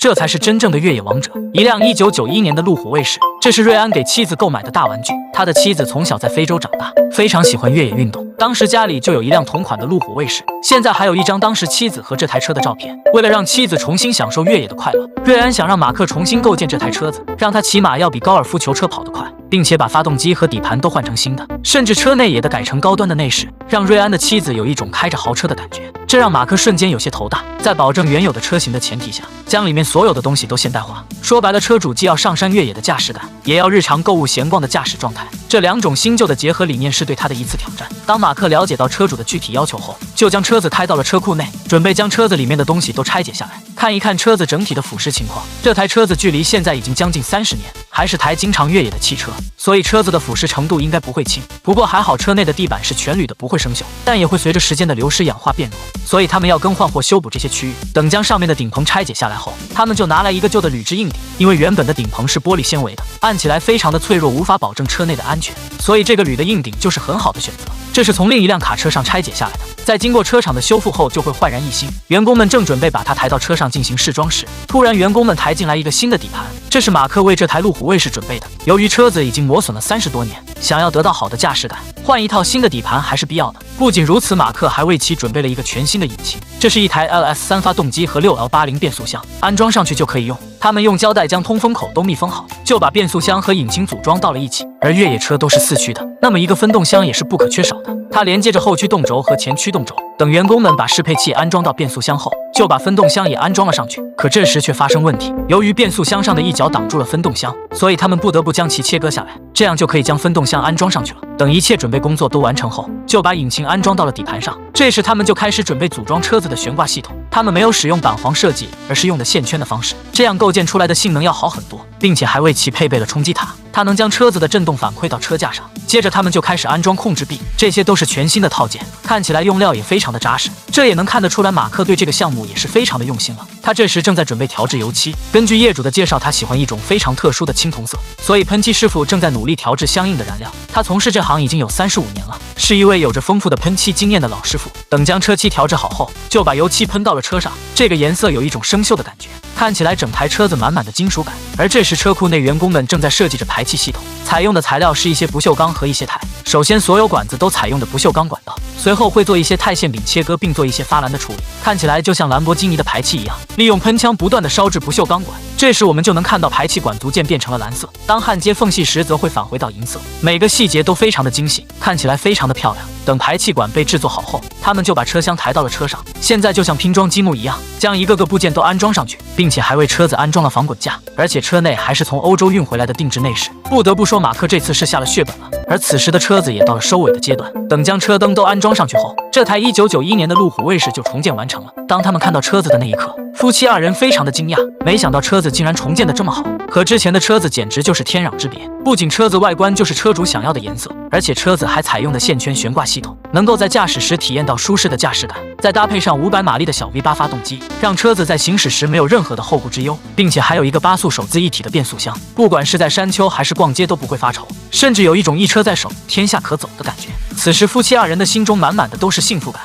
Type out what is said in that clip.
这才是真正的越野王者。一辆1991年的路虎卫士，这是瑞安给妻子购买的大玩具。他的妻子从小在非洲长大，非常喜欢越野运动，当时家里就有一辆同款的路虎卫士，现在还有一张当时妻子和这台车的照片。为了让妻子重新享受越野的快乐，瑞安想让马克重新构建这台车子，让它起码要比高尔夫球车跑得快，并且把发动机和底盘都换成新的，甚至车内也得改成高端的内饰，让瑞安的妻子有一种开着豪车的感觉。这让马克瞬间有些头大。在保证原有的车型的前提下，将里面所有的东西都现代化。说白了，车主既要上山越野的驾驶感，也要日常购物闲逛的驾驶状态。这两种新旧的结合理念是对他的一次挑战。当马克了解到车主的具体要求后，就将车子开到了车库内，准备将车子里面的东西都拆解下来，看一看车子整体的腐蚀情况。这台车子距离现在已经将近30年，还是台经常越野的汽车，所以车子的腐蚀程度应该不会轻。不过还好车内的地板是全铝的，不会生锈，但也会随着时间的流失氧化变弱，所以他们要更换或修补这些区域。等将上面的顶棚拆解下来后，他们就拿来一个旧的铝制硬底，因为原本的顶棚是玻璃纤维的，按起来非常的脆弱，无法保证车内的安全，所以这个铝的硬顶就是很好的选择。这是从另一辆卡车上拆解下来的，在经过车厂的修复后就会焕然一新。员工们正准备把它抬到车上进行试装时，突然员工们抬进来一个新的底盘，这是马克为这台路虎卫士准备的。由于车子已经磨损了30多年，想要得到好的驾驶感，换一套新的底盘还是必要的。不仅如此，马克还为其准备了一个全新的引擎，这是一台 LS3 发动机和 6L80 变速箱，安装上去就可以用。他们用胶带将通风口都密封好，就把变速箱和引擎组装到了一起。而越野车都是4驱的，那么一个分动箱也是不可缺少的，它连接着后驱动轴和前驱动轴。等员工们把适配器安装到变速箱后，就把分动箱也安装了上去。可这时却发生问题，由于变速箱上的一角挡住了分动箱，所以他们不得不将其切割下来，这样就可以将分动箱安装上去了。等一切准备工作都完成后，就把引擎安装到了底盘上。这时他们就开始准备组装车子的悬挂系统。他们没有使用板簧设计，而是用的线圈的方式，这样构建出来的性能要好很多，并且还为其配备了冲击塔，它能将车子的震动反馈到车架上。接着他们就开始安装控制臂，这些都是全新的套件，看起来用料也非常的扎实。这也能看得出来，马克对这个项目也是非常的用心了。他这时正在准备调制油漆，根据业主的介绍，他喜欢一种非常特殊的青铜色，所以喷漆师傅正在努力调制相应的燃料。他从事这行已经有35年了，是一位有着丰富的喷漆经验的老师傅。等将车漆调制好后，就把油漆喷到了车上，这个颜色有一种生锈的感觉，看起来整台车子满满的金属感。而这时车库内员工们正在设计着排气系统，采用的材料是一些不锈钢和一些钛。首先所有管子都采用的不锈钢管道，随后会做一些钛线柄切割，并做一些发蓝的处理，看起来就像兰博基尼的排气一样，利用喷枪不断的烧制不锈钢管。这时我们就能看到排气管逐渐变成了蓝色，当焊接缝隙时则会返回到银色，每个细节都非常的精细，看起来非常的漂亮。等排气管被制作好后，他们就把车厢抬到了车上，现在就像拼装积木一样，将一个个部件都安装上去，并且还为车子安装了防滚架，而且车内还是从欧洲运回来的定制内饰。不得不说，马克这次是下了血本了。而此时的车子也到了收尾的阶段，等将车灯都安装上去后，这台1991年的路虎卫士就重建完成了。当他们看到车子的那一刻，夫妻2人非常的惊讶，没想到车子竟然重建的这么好，和之前的车子简直就是天壤之别。不仅车子外观就是车主想要的颜色，而且车子还采用的线圈悬挂系统，能够在驾驶时体验到舒适的驾驶感，再搭配上500马力的小 V8 发动机，让车子在行驶时没有任何的后顾之忧，并且还有一个8速手自一体的变速箱，不管是在山丘还是逛街都不会发愁，甚至有一种一车在手天下可走的感觉。此时夫妻2人的心中满满的都是幸福感，